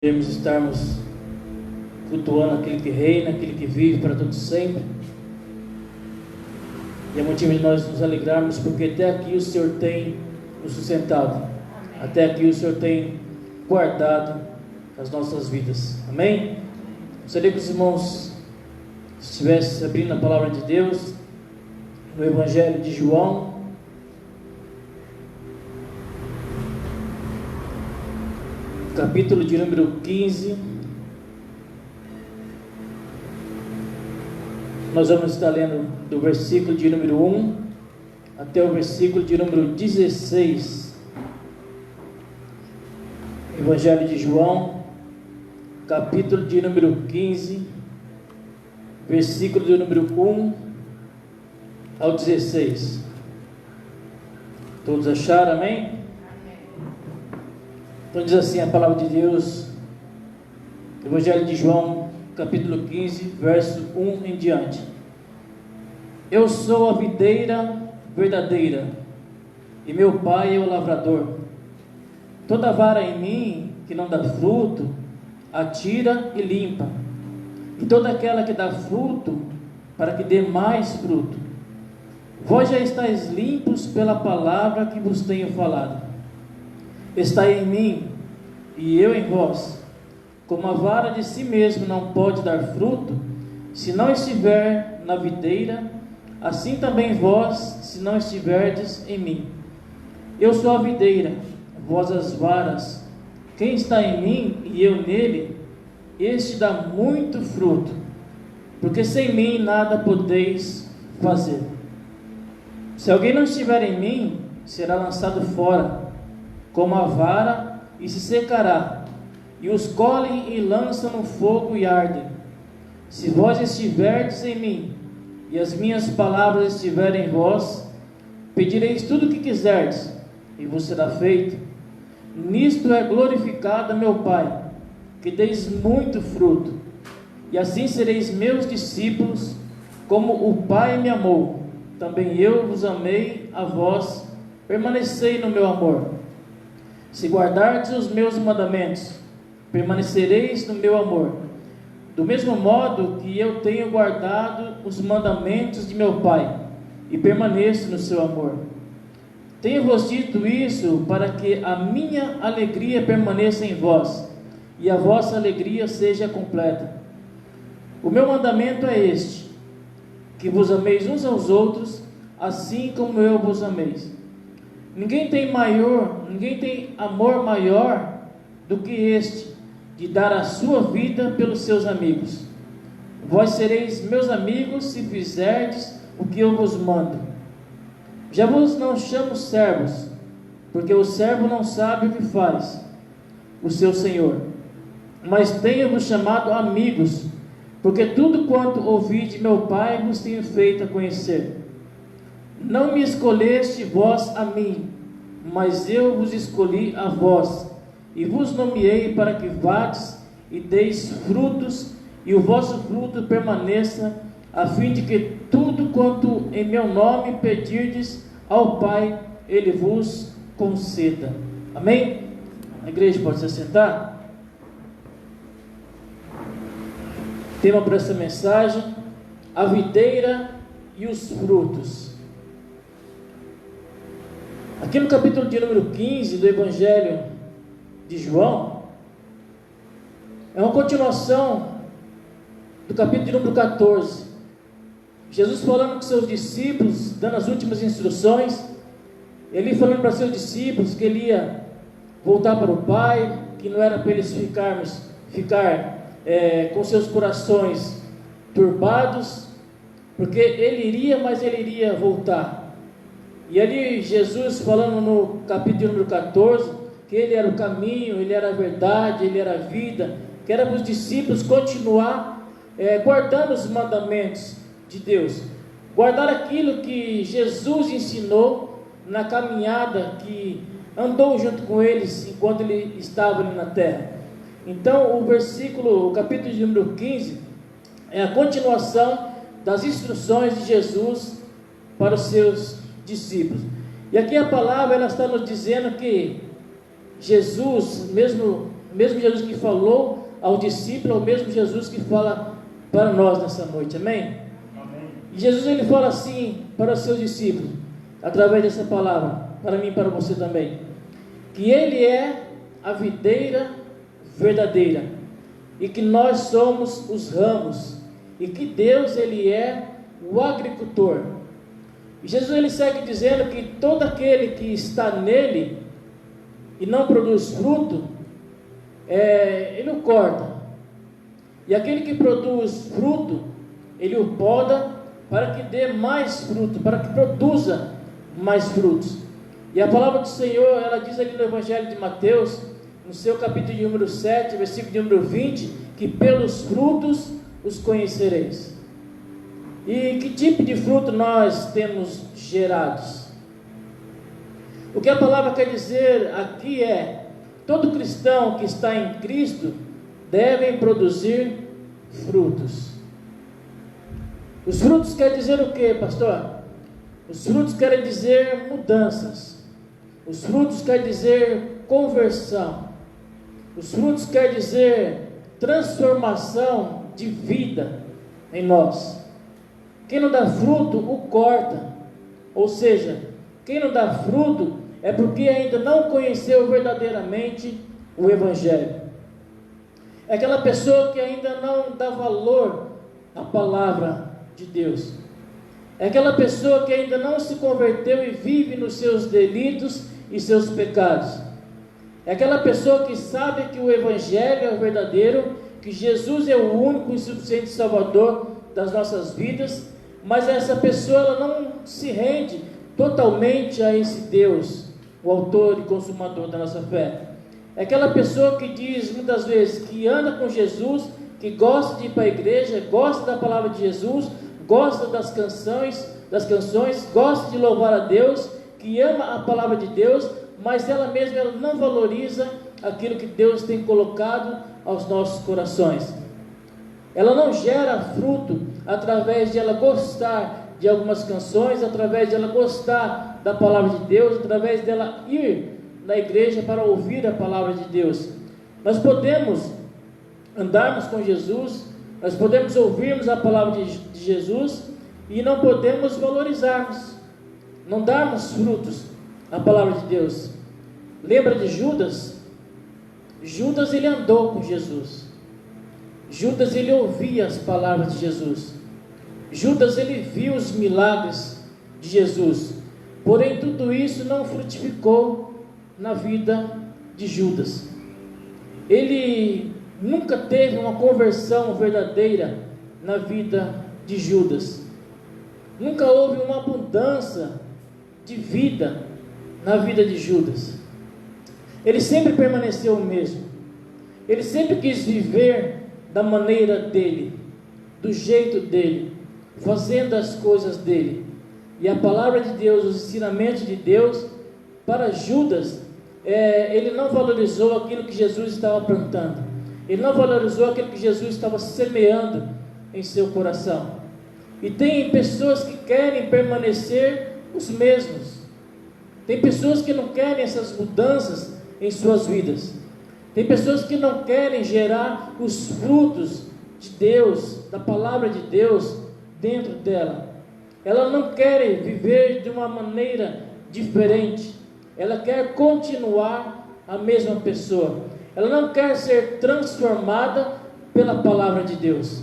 Devemos estarmos cultuando aquele que reina, aquele que vive para todo sempre. E é motivo de nós nos alegrarmos, porque até aqui o Senhor tem nos sustentado. Até aqui o Senhor tem guardado as nossas vidas. Amém? Gostaria que os irmãos estivessem abrindo a palavra de Deus no Evangelho de João, capítulo de número 15. Nós vamos estar lendo do versículo de número 1 até o versículo de número 16. Evangelho de João, capítulo de número 15, versículo de número 1 ao 16. Todos acharam, amém? Então diz assim a palavra de Deus, Evangelho de João, capítulo 15, verso 1 em diante. Eu sou a videira verdadeira, e meu Pai é o lavrador. Toda vara em mim que não dá fruto, atira e limpa, e toda aquela que dá fruto, para que dê mais fruto. Vós já estáis limpos pela palavra que vos tenho falado. Está em mim e eu em vós. Como a vara de si mesmo não pode dar fruto, se não estiver na videira, assim também vós, se não estiverdes em mim. Eu sou a videira, vós as varas. Quem está em mim e eu nele, este dá muito fruto, porque sem mim nada podeis fazer. Se alguém não estiver em mim, será lançado fora como a vara, e se secará, e os colhem e lançam no fogo e ardem. Se vós estiverdes em mim, e as minhas palavras estiverem em vós, pedireis tudo o que quiserdes, e vos será feito. Nisto é glorificado meu Pai, que deis muito fruto, e assim sereis meus discípulos, como o Pai me amou, também eu vos amei a vós, permanecei no meu amor. Se guardardes os meus mandamentos, permanecereis no meu amor, do mesmo modo que eu tenho guardado os mandamentos de meu Pai, e permaneço no seu amor. Tenho-vos dito isso para que a minha alegria permaneça em vós, e a vossa alegria seja completa. O meu mandamento é este, que vos ameis uns aos outros, assim como eu vos ameis. Ninguém tem amor maior do que este, de dar a sua vida pelos seus amigos. Vós sereis meus amigos se fizerdes o que eu vos mando. Já vos não chamo servos, porque o servo não sabe o que faz o seu senhor, mas tenho-vos chamado amigos, porque tudo quanto ouvi de meu Pai vos tenho feito a conhecer. Não me escolheste vós a mim, mas eu vos escolhi a vós, e vos nomeei para que vades e deis frutos, e o vosso fruto permaneça, a fim de que tudo quanto em meu nome pedirdes ao Pai, Ele vos conceda. Amém? A igreja pode se assentar? Tema para essa mensagem: a videira e os frutos. Aqui no capítulo de número 15 do Evangelho de João, é uma continuação do capítulo de número 14. Jesus falando com seus discípulos, dando as últimas instruções, ele falando para seus discípulos que ele ia voltar para o Pai, que não era para eles ficar com seus corações turbados, porque ele iria, mas ele iria voltar. E ali Jesus falando no capítulo número 14, que Ele era o caminho, Ele era a verdade, Ele era a vida, que era para os discípulos continuar guardando os mandamentos de Deus, guardar aquilo que Jesus ensinou na caminhada que andou junto com eles enquanto Ele estava ali na terra. Então o capítulo de número 15 é a continuação das instruções de Jesus para os seus discípulos. E aqui a palavra ela está nos dizendo que Jesus, mesmo O mesmo Jesus que falou ao discípulo é o mesmo Jesus que fala para nós nessa noite, amém? E Jesus ele fala assim para os seus discípulos, através dessa palavra, para mim e para você também, que Ele é a videira verdadeira, e que nós somos os ramos, e que Deus ele é o agricultor. E Jesus ele segue dizendo que todo aquele que está nele e não produz fruto, ele o corta, e aquele que produz fruto, ele o poda para que dê mais fruto, para que produza mais frutos. E a palavra do Senhor, ela diz aqui no Evangelho de Mateus, no seu capítulo de número 7, versículo de número 20, que pelos frutos os conhecereis. E que tipo de fruto nós temos gerados? O que a palavra quer dizer aqui é: todo cristão que está em Cristo deve produzir frutos. Os frutos quer dizer o que, pastor? Os frutos querem dizer mudanças. Os frutos quer dizer conversão. Os frutos quer dizer transformação de vida em nós. Quem não dá fruto, o corta. Ou seja, quem não dá fruto é porque ainda não conheceu verdadeiramente o Evangelho. É aquela pessoa que ainda não dá valor à palavra de Deus. É aquela pessoa que ainda não se converteu e vive nos seus delitos e seus pecados. É aquela pessoa que sabe que o Evangelho é o verdadeiro, que Jesus é o único e suficiente Salvador das nossas vidas, mas essa pessoa ela não se rende totalmente a esse Deus, o autor e consumador da nossa fé. É aquela pessoa que diz muitas vezes que anda com Jesus, que gosta de ir para a igreja, gosta da palavra de Jesus, gosta das canções, gosta de louvar a Deus, que ama a palavra de Deus, mas ela mesma ela não valoriza aquilo que Deus tem colocado aos nossos corações. Ela não gera fruto através de ela gostar de algumas canções, através de ela gostar da palavra de Deus, através dela ir na igreja para ouvir a palavra de Deus. Nós podemos andarmos com Jesus, nós podemos ouvirmos a palavra de Jesus e não podemos valorizarmos, não darmos frutos à palavra de Deus. Lembra de Judas? Judas ele andou com Jesus. Judas ele ouvia as palavras de Jesus. Judas ele viu os milagres de Jesus. Porém tudo isso não frutificou na vida de Judas. Ele nunca teve uma conversão verdadeira na vida de Judas. Nunca houve uma abundância de vida na vida de Judas. Ele sempre permaneceu o mesmo. Ele sempre quis viver da maneira dele, do jeito dele, fazendo as coisas dele. E a palavra de Deus, os ensinamentos de Deus, para Judas, ele não valorizou aquilo que Jesus estava plantando. Ele não valorizou aquilo que Jesus estava semeando em seu coração. E tem pessoas que querem permanecer os mesmos. Tem pessoas que não querem essas mudanças em suas vidas. Tem pessoas que não querem gerar os frutos de Deus, da palavra de Deus dentro dela. Ela não quer viver de uma maneira diferente. Ela quer continuar a mesma pessoa. Ela não quer ser transformada pela palavra de Deus,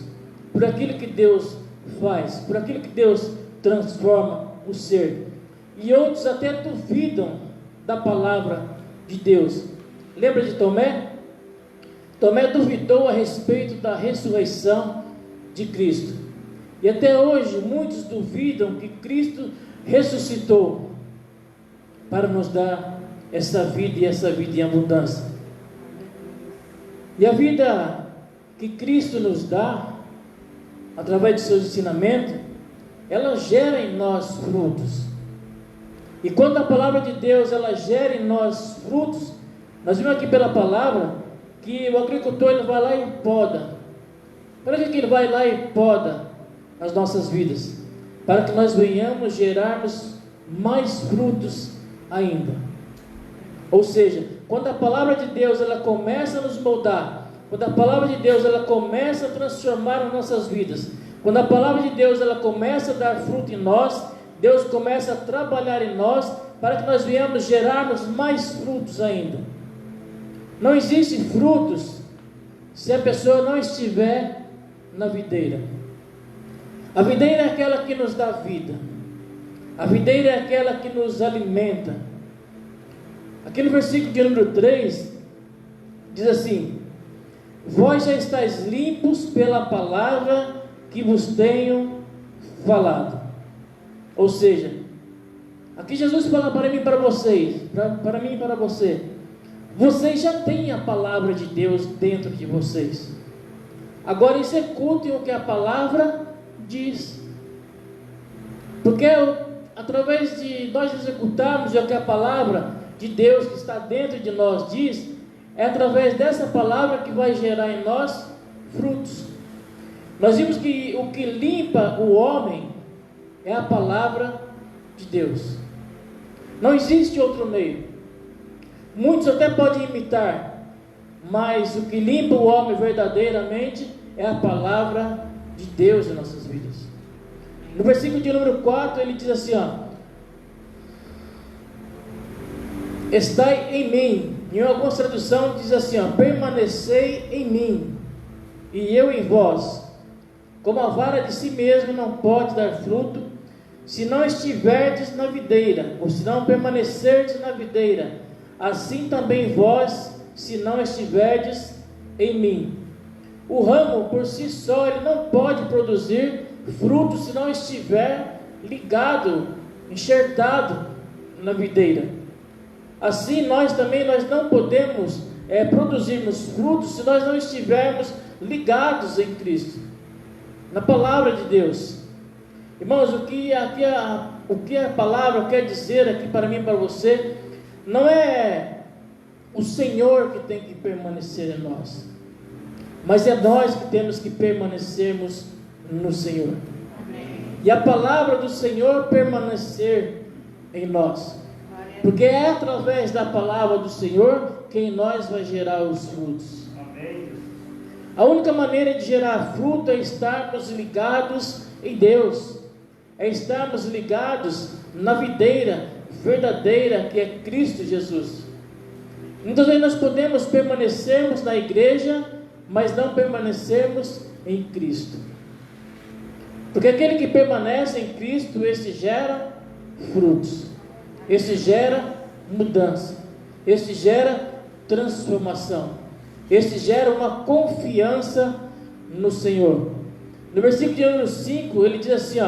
por aquilo que Deus faz, por aquilo que Deus transforma o ser. E outros até duvidam da palavra de Deus. Lembra de Tomé? Tomé duvidou a respeito da ressurreição de Cristo. E até hoje muitos duvidam que Cristo ressuscitou para nos dar essa vida e essa vida em abundância. E a vida que Cristo nos dá, através de seus ensinamentos, ela gera em nós frutos. E quando a palavra de Deus ela gera em nós frutos, nós vimos aqui pela palavra que o agricultor ele vai lá e poda. Para que ele vai lá e poda as nossas vidas? Para que nós venhamos gerarmos mais frutos ainda. Ou seja, quando a palavra de Deus ela começa a nos moldar, quando a palavra de Deus ela começa a transformar as nossas vidas, quando a palavra de Deus ela começa a dar fruto em nós, Deus começa a trabalhar em nós para que nós venhamos gerarmos mais frutos ainda. Não existe frutos se a pessoa não estiver na videira. A videira é aquela que nos dá vida. A videira é aquela que nos alimenta. Aqui no versículo de número 3, diz assim: vós já estáis limpos pela palavra que vos tenho falado. Ou seja, aqui Jesus fala para mim e para vocês, para mim e para você, vocês já têm a palavra de Deus dentro de vocês. Agora executem o que a palavra diz. Porque através de nós executarmos o que a palavra de Deus que está dentro de nós diz, é através dessa palavra que vai gerar em nós frutos. Nós vimos que o que limpa o homem é a palavra de Deus. Não existe outro meio. Muitos até podem imitar, mas o que limpa o homem verdadeiramente é a palavra de Deus em nossas vidas. No versículo de número 4 ele diz assim, estai em mim. Em algumas traduções diz assim, permanecei em mim e eu em vós. Como a vara de si mesmo não pode dar fruto se não estiverdes na videira, ou se não permanecerdes na videira, assim também vós, se não estiverdes em mim. O ramo por si só ele não pode produzir fruto se não estiver ligado, enxertado na videira. Assim nós não podemos produzirmos frutos se nós não estivermos ligados em Cristo, na palavra de Deus. Irmãos, o que a palavra quer dizer aqui para mim e para você, não é o Senhor que tem que permanecer em nós, mas é nós que temos que permanecermos no Senhor. Amém. E a palavra do Senhor permanecer em nós, porque é através da palavra do Senhor que em nós vai gerar os frutos. Amém. A única maneira de gerar fruto é estarmos ligados em Deus, é estarmos ligados na videira verdadeira que é Cristo Jesus. Muitas vezes nós podemos permanecermos na igreja, mas não permanecermos em Cristo, porque aquele que permanece em Cristo, esse gera frutos, esse gera mudança, esse gera transformação, esse gera uma confiança no Senhor. No versículo de número 5 ele diz assim,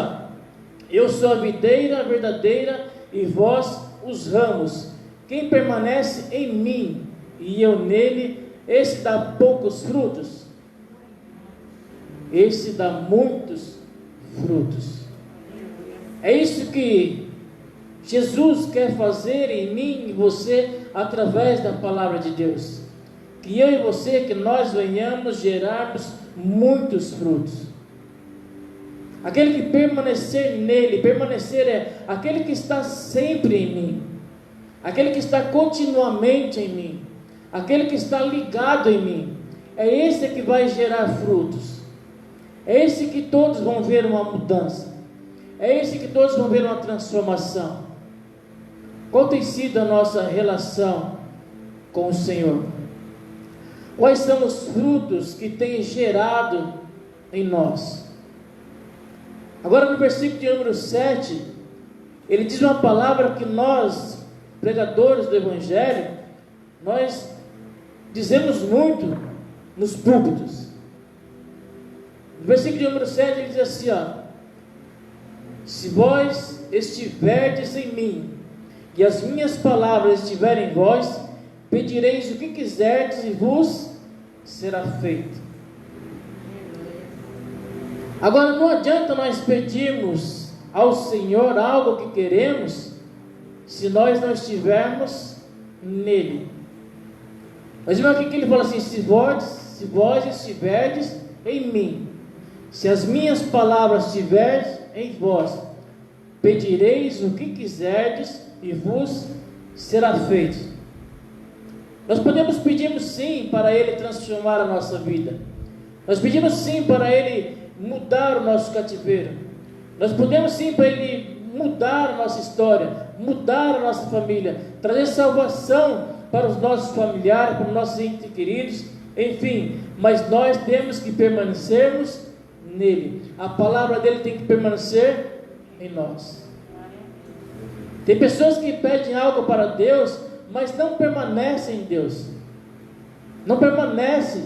eu sou a videira verdadeira e vós os ramos. Quem permanece em mim e eu nele, esse dá poucos frutos, esse dá muitos frutos. É isso que Jesus quer fazer em mim e você através da palavra de Deus, que eu e você, que nós venhamos gerarmos muitos frutos. Aquele que permanecer nele, permanecer é aquele que está sempre em mim, aquele que está continuamente em mim, aquele que está ligado em mim, é esse que vai gerar frutos, é esse que todos vão ver uma mudança, é esse que todos vão ver uma transformação. Qual tem sido a nossa relação com o Senhor? Quais são os frutos que tem gerado em nós? Agora no versículo de número 7, ele diz uma palavra que nós, pregadores do Evangelho, nós dizemos muito nos púlpitos. No versículo de número 7 ele diz assim, se vós estiverdes em mim, e as minhas palavras estiverem em vós, pedireis o que quiserdes e vos será feito. Agora não adianta nós pedirmos ao Senhor algo que queremos, se nós não estivermos nele. Mas vemos aqui que ele fala assim, se vós estiverdes em mim, se as minhas palavras estiverem em vós, pedireis o que quiserdes e vos será feito. Nós podemos pedir sim para Ele transformar a nossa vida. Nós pedimos sim para Ele mudar o nosso cativeiro. Nós podemos sim para Ele mudar a nossa história, mudar a nossa família, trazer salvação para os nossos familiares, para os nossos entes queridos, enfim. Mas nós temos que permanecermos nele. A palavra dele tem que permanecer em nós. Tem pessoas que pedem algo para Deus, mas não permanecem em Deus, não permanecem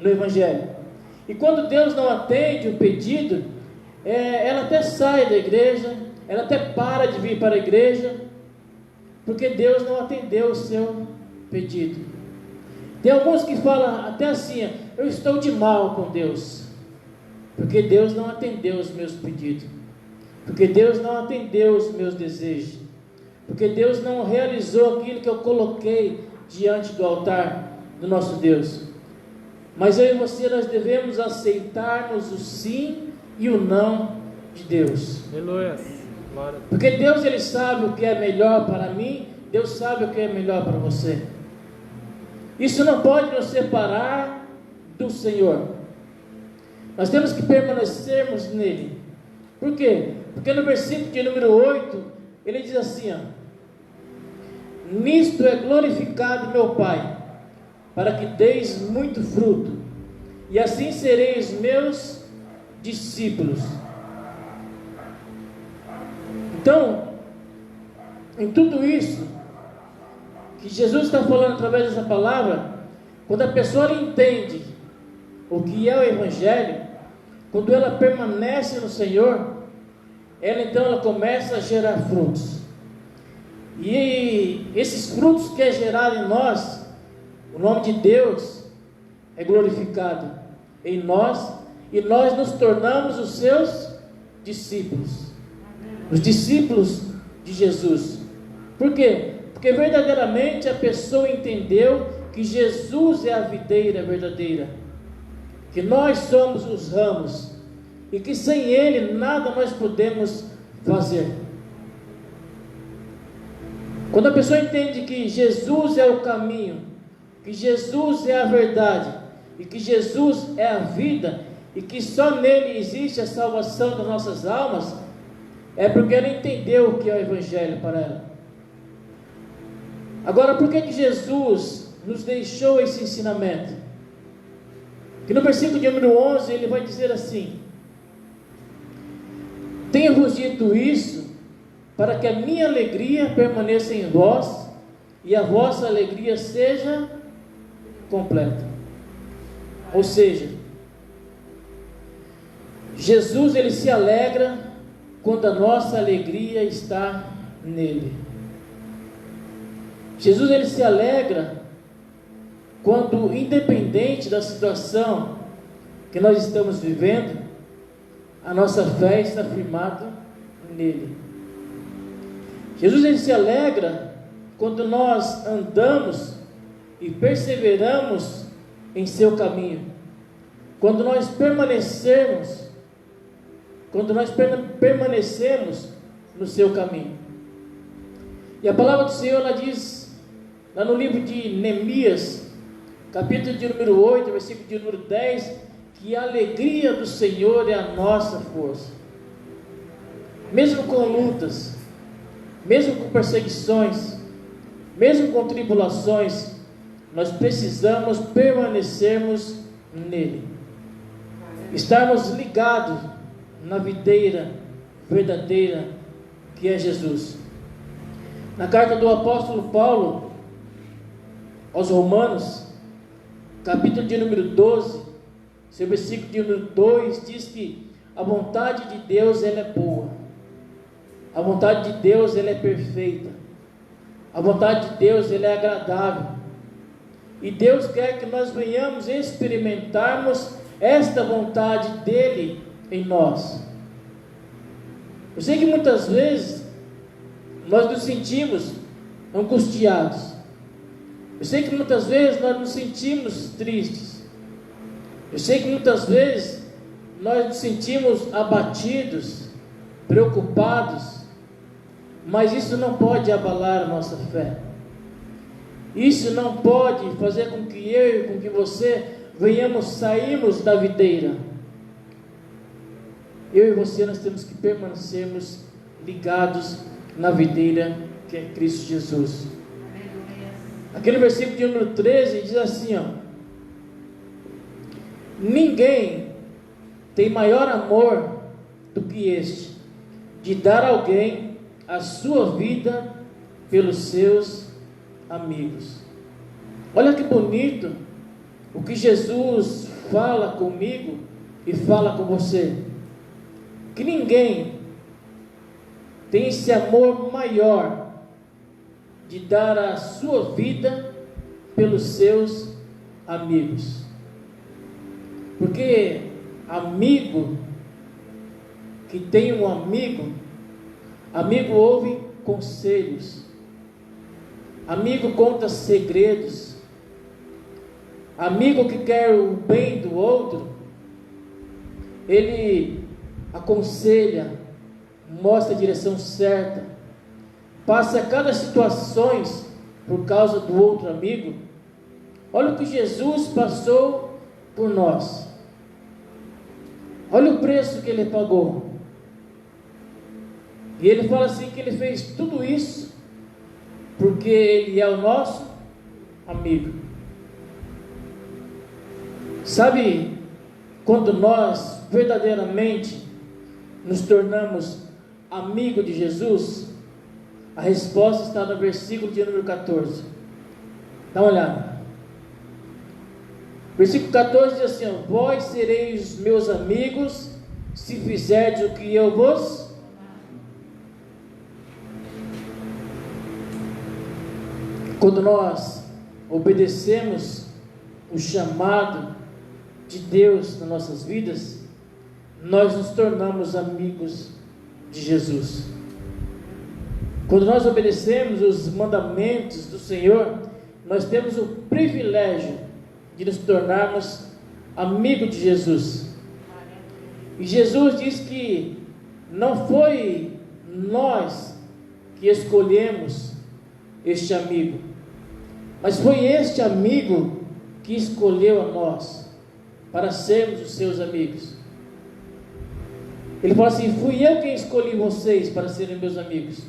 no Evangelho. E quando Deus não atende o pedido, ela até sai da igreja, ela até para de vir para a igreja, porque Deus não atendeu o seu pedido. Tem alguns que falam até assim: eu estou de mal com Deus, porque Deus não atendeu os meus pedidos, porque Deus não atendeu os meus desejos, porque Deus não realizou aquilo que eu coloquei diante do altar do nosso Deus. Mas eu e você, nós devemos aceitarmos o sim e o não de Deus. Aleluia. Porque Deus, Ele sabe o que é melhor para mim, Deus sabe o que é melhor para você. Isso não pode nos separar do Senhor. Nós temos que permanecermos nele. Por quê? Porque no versículo de número 8, ele diz assim: nisto é glorificado meu Pai, para que deis muito fruto, e assim sereis meus discípulos. Então, em tudo isso que Jesus está falando através dessa palavra, quando a pessoa entende o que é o Evangelho, quando ela permanece no Senhor, ela começa a gerar frutos. E esses frutos que é gerado em nós, o nome de Deus é glorificado em nós, e nós nos tornamos os seus discípulos, os discípulos de Jesus. Por quê? Porque verdadeiramente a pessoa entendeu que Jesus é a videira verdadeira, que nós somos os ramos, e que sem Ele nada nós podemos fazer. Quando a pessoa entende que Jesus é o caminho, que Jesus é a verdade, e que Jesus é a vida, e que só nele existe a salvação das nossas almas, é porque ela entendeu o que é o Evangelho para ela. Agora, por que Jesus nos deixou esse ensinamento? Que no versículo de número 11 ele vai dizer assim: tenho-vos dito isso, para que a minha alegria permaneça em vós, e a vossa alegria seja completa. Ou seja, Jesus, ele se alegra quando a nossa alegria está nele. Jesus, ele se alegra quando, independente da situação que nós estamos vivendo, a nossa fé está firmada nele. Jesus, ele se alegra quando nós andamos e perseveramos em seu caminho, quando nós permanecemos no seu caminho. E a palavra do Senhor, ela diz lá no livro de Neemias, capítulo de número 8, versículo de número 10, que a alegria do Senhor é a nossa força. Mesmo com lutas, mesmo com perseguições, mesmo com tribulações, nós precisamos permanecermos nele, estarmos ligados na videira verdadeira que é Jesus. Na carta do apóstolo Paulo aos Romanos, capítulo de número 12, seu versículo de número 2, diz que a vontade de Deus, ela é boa, a vontade de Deus, ela é perfeita, a vontade de Deus, ela é agradável, e Deus quer que nós venhamos experimentarmos esta vontade dele em nós. Eu sei que muitas vezes nós nos sentimos angustiados, eu sei que muitas vezes nós nos sentimos tristes, eu sei que muitas vezes nós nos sentimos abatidos, preocupados, mas isso não pode abalar a nossa fé. Isso não pode fazer com que eu e com que você sairmos da videira. Eu e você, nós temos que permanecermos ligados na videira que é Cristo Jesus. Aqui no versículo de número 13 diz assim, ninguém tem maior amor do que este, de dar a alguém a sua vida pelos seus amigos. Olha que bonito o que Jesus fala comigo e fala com você, que ninguém tem esse amor maior de dar a sua vida pelos seus amigos. Porque amigo que tem um amigo ouve conselhos, amigo conta segredos, amigo que quer o bem do outro, ele aconselha, mostra a direção certa, passa cada situação por causa do outro amigo. Olha o que Jesus passou por nós, olha o preço que ele pagou, e ele fala assim que ele fez tudo isso porque ele é o nosso amigo. Sabe, quando nós verdadeiramente nos tornamos amigo de Jesus, a resposta está no versículo de número 14. Dá uma olhada. Versículo 14 diz assim: vós sereis meus amigos se fizerdes o que eu vos. Quando nós obedecemos o chamado de Deus nas nossas vidas, nós nos tornamos amigos de Jesus. Quando nós obedecemos os mandamentos do Senhor, nós temos o privilégio de nos tornarmos amigos de Jesus. E Jesus diz que não foi nós que escolhemos este amigo, mas foi este amigo que escolheu a nós para sermos os seus amigos. Ele fala assim: fui eu quem escolhi vocês para serem meus amigos,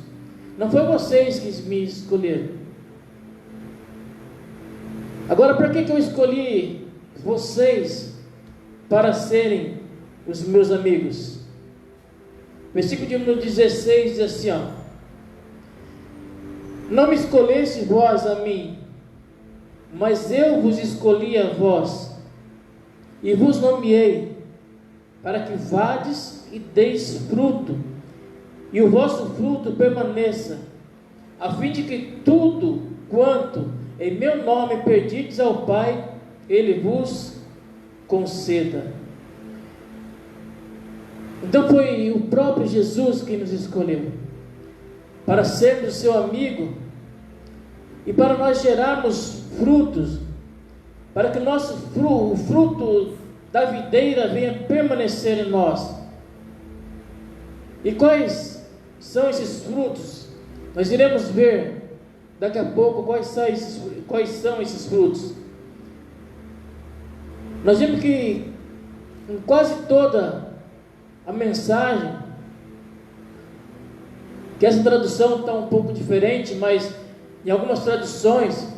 não foi vocês que me escolheram. Agora, por que eu escolhi vocês para serem os meus amigos? Versículo de número 16 diz assim, não me escolheste vós a mim, mas eu vos escolhi a vós, e vos nomeei, para que vades e deis fruto, e o vosso fruto permaneça, a fim de que tudo quanto em meu nome pedides ao Pai, Ele vos conceda. Então foi o próprio Jesus que nos escolheu para sermos seu amigo e para nós gerarmos frutos, para que o fruto da videira venha permanecer em nós. E quais são esses frutos? Nós iremos ver daqui a pouco quais são esses frutos. Nós vimos que em quase toda a mensagem, que essa tradução está um pouco diferente, mas em algumas traduções,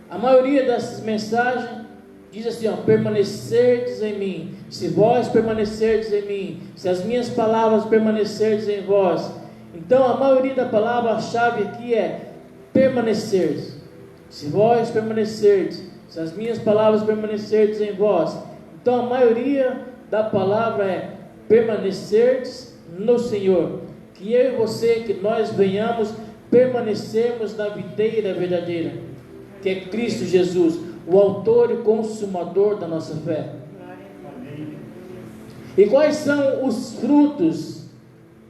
a maioria dessas mensagens diz assim, permanecerdes em mim, se vós permanecerdes em mim, se as minhas palavras permanecerdes em vós. Então a maioria da palavra, a chave aqui é permanecerdes, se vós permanecerdes, se as minhas palavras permanecerdes em vós. Então a maioria da palavra é permanecerdes no Senhor, que eu e você, que nós venhamos permanecermos na videira verdadeira, que é Cristo Jesus, o autor e consumador da nossa fé. E quais são os frutos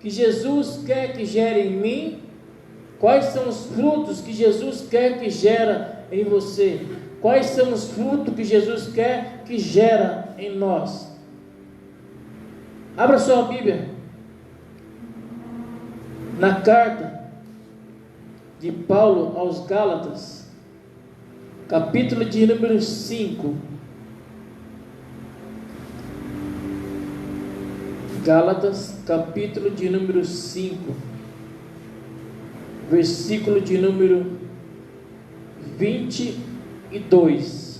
que Jesus quer que gere em mim? Quais são os frutos que Jesus quer que gera em você? Quais são os frutos que Jesus quer que gera em nós? Abra sua Bíblia na carta de Paulo aos Gálatas, capítulo de número 5. Gálatas, capítulo de número 5, versículo de número 22.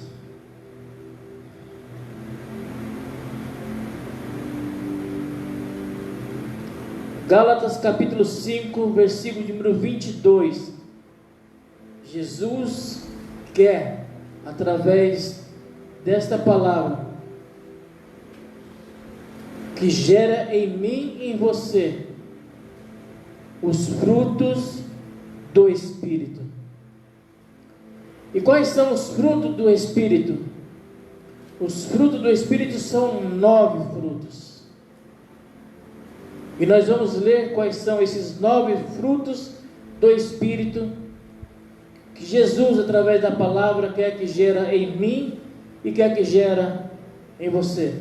Gálatas, capítulo 5, versículo de número 22. Jesus quer, através desta palavra, que gera em mim e em você os frutos do Espírito. E quais são os frutos do Espírito? Os frutos do Espírito são 9 frutos. E nós vamos ler quais são esses 9 frutos do Espírito que Jesus, através da palavra, quer que gera em mim e quer que gera em você.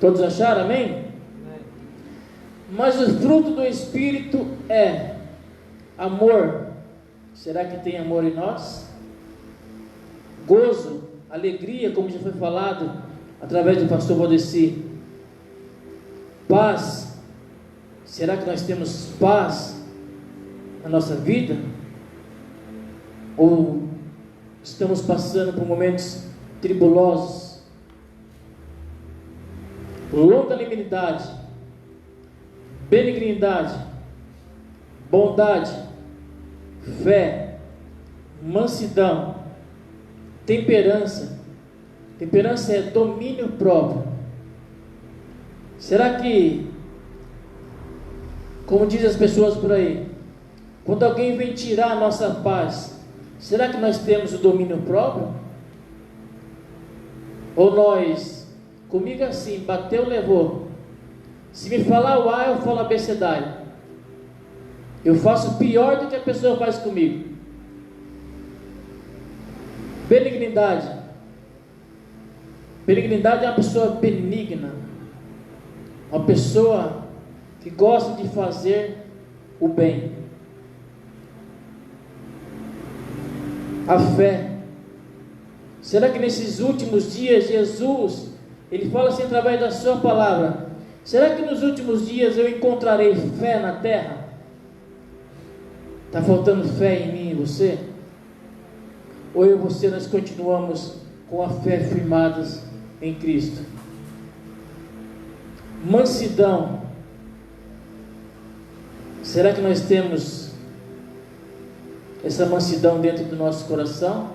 Todos acharam? Amém? Mas o fruto do Espírito é amor. Será que tem amor em nós? Gozo, alegria, como já foi falado através do pastor Valdeci. Paz. Será que nós temos paz na nossa vida? Ou estamos passando por momentos tribulosos? Longanimidade, benignidade, bondade, fé, mansidão, temperança. Temperança é domínio próprio. Será que, como dizem as pessoas por aí, quando alguém vem tirar a nossa paz, será que nós temos o domínio próprio? Ou nós, comigo assim, bateu, levou. Se me falar o A, eu falo abecedário. Eu faço pior do que a pessoa faz comigo. Benignidade. Benignidade é uma pessoa benigna, uma pessoa que gosta de fazer o bem. A fé. Será que nesses últimos dias Jesus, Ele fala assim através da sua palavra, será que nos últimos dias eu encontrarei fé na terra? Está faltando fé em mim e você? Ou eu e você, nós continuamos com a fé firmadas em Cristo? Mansidão. Será que nós temos essa mansidão dentro do nosso coração?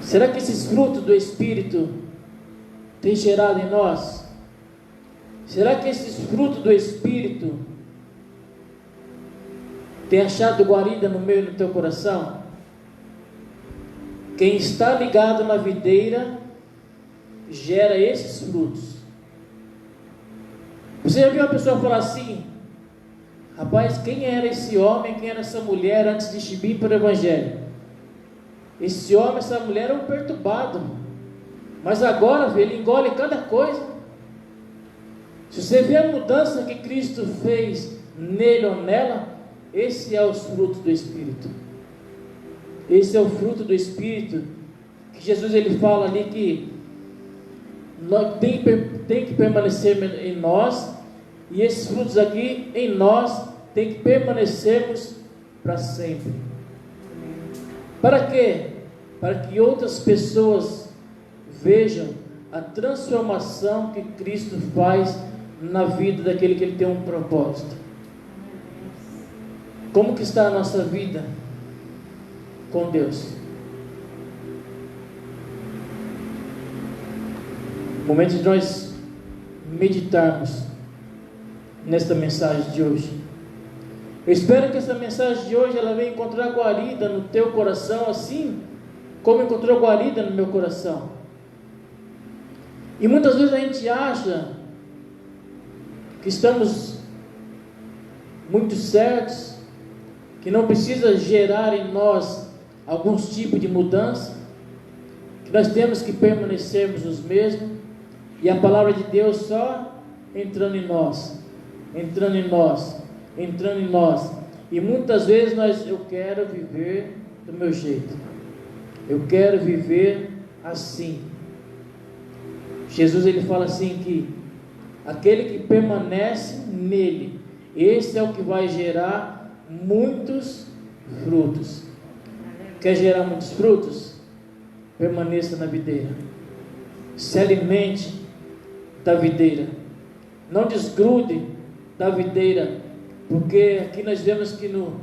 Será que esses frutos do Espírito têm gerado em nós? Será que esses frutos do Espírito têm achado guarida no meu e no teu coração? Quem está ligado na videira gera esses frutos. Você já viu uma pessoa falar assim: rapaz, quem era esse homem, quem era essa mulher antes de vir para o Evangelho? Esse homem, essa mulher é um perturbado, mas agora ele engole cada coisa. Se você vê a mudança que Cristo fez nele ou nela, esse é os frutos do Espírito. Esse é o fruto do Espírito que Jesus ele fala ali que tem que permanecer em nós, e esses frutos aqui em nós tem que permanecermos para sempre. Para quê? Para que outras pessoas vejam a transformação que Cristo faz na vida daquele que ele tem um propósito. Como que está a nossa vida com Deus? Momento de nós meditarmos nesta mensagem de hoje. Eu espero que essa mensagem de hoje ela venha encontrar guarida no teu coração, assim como encontrou guarida no meu coração. E muitas vezes a gente acha que estamos muito certos, que não precisa gerar em nós alguns tipos de mudança, que nós temos que permanecermos os mesmos, e a palavra de Deus só entrando em nós, entrando em nós, entrando em nós. E muitas vezes eu quero viver do meu jeito. Eu quero viver assim. Jesus ele fala assim que aquele que permanece nele, esse é o que vai gerar muitos frutos. Quer gerar muitos frutos? Permaneça na videira. Se alimente da videira. Não desgrude da videira. Porque aqui nós vemos que no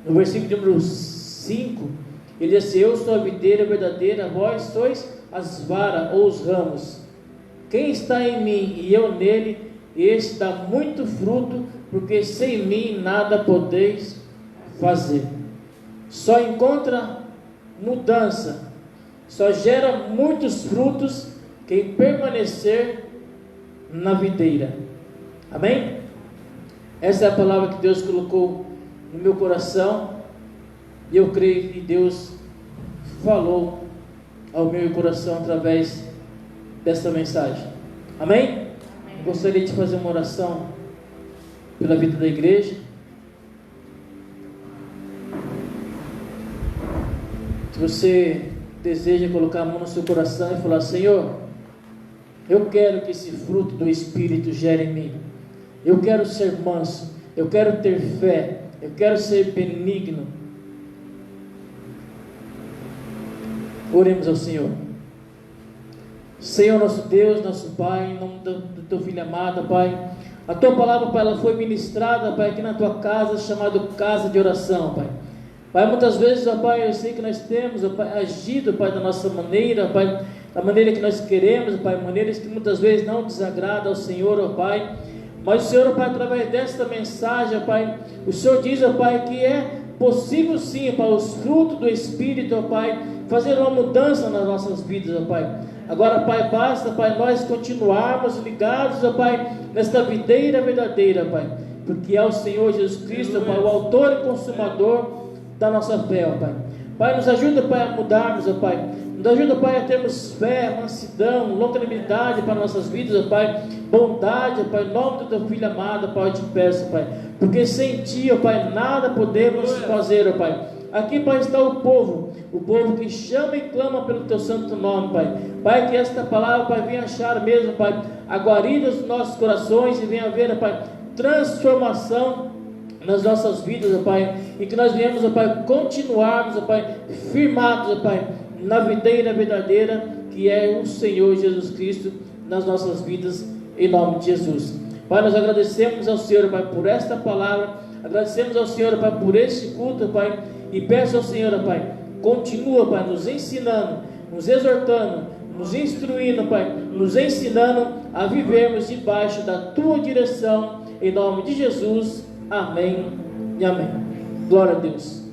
versículo de número 5, ele diz assim: eu sou a videira verdadeira, vós sois as varas ou os ramos. Quem está em mim e eu nele, esse dá muito fruto, porque sem mim nada podeis fazer. Só encontra mudança, só gera muitos frutos quem permanecer na videira. Amém? Essa é a palavra que Deus colocou no meu coração, e eu creio que Deus falou ao meu coração através desta mensagem. Amém? Amém. Eu gostaria de fazer uma oração pela vida da igreja. Se você deseja colocar a mão no seu coração e falar: Senhor, eu quero que esse fruto do Espírito gere em mim. Eu quero ser manso, eu quero ter fé, eu quero ser benigno. Oremos ao Senhor. Senhor nosso Deus, nosso Pai, em nome do Teu Filho amado, Pai, a Tua palavra, Pai, ela foi ministrada, Pai, aqui na Tua casa, chamada casa de oração, Pai. Pai, muitas vezes, ó Pai, eu sei que nós temos, ó Pai, agido, Pai, da nossa maneira, Pai, da maneira que nós queremos, Pai, maneiras que muitas vezes não desagradam ao Senhor, ó Pai. Mas o Senhor, ó Pai, através desta mensagem, ó Pai, o Senhor diz, ó Pai, que é possível sim, Pai, os frutos do Espírito, ó Pai, fazer uma mudança nas nossas vidas, ó Pai. Agora, Pai, basta, Pai, nós continuarmos ligados, ó Pai, nesta videira verdadeira, Pai, porque é o Senhor Jesus Cristo, ó Pai, o autor e consumador da nossa fé, ó Pai. Pai, nos ajuda, Pai, a mudarmos, ó Pai. Nos ajuda, Pai, a termos fé, mansidão, longanimidade para nossas vidas, ó Pai. Bondade, ó Pai, em nome do Teu Filho amado, Pai, eu te peço, Pai. Porque sem Ti, ó Pai, nada podemos fazer, ó Pai. Aqui, Pai, está o povo que chama e clama pelo Teu santo nome, Pai. Pai, que esta palavra, Pai, venha achar mesmo, Pai, a guarida dos nossos corações e venha haver, Pai, transformação nas nossas vidas, ó Pai, e que nós venhamos, ó Pai, continuarmos, ó Pai, firmados, ó Pai, na videira verdadeira, que é o Senhor Jesus Cristo, nas nossas vidas, em nome de Jesus. Pai, nós agradecemos ao Senhor, Pai, por esta palavra, agradecemos ao Senhor, Pai, por este culto, Pai, e peço ao Senhor, Pai, continua, Pai, nos ensinando, nos exortando, nos instruindo, Pai, nos ensinando a vivermos debaixo da Tua direção, em nome de Jesus. Amém e amém. Glória a Deus.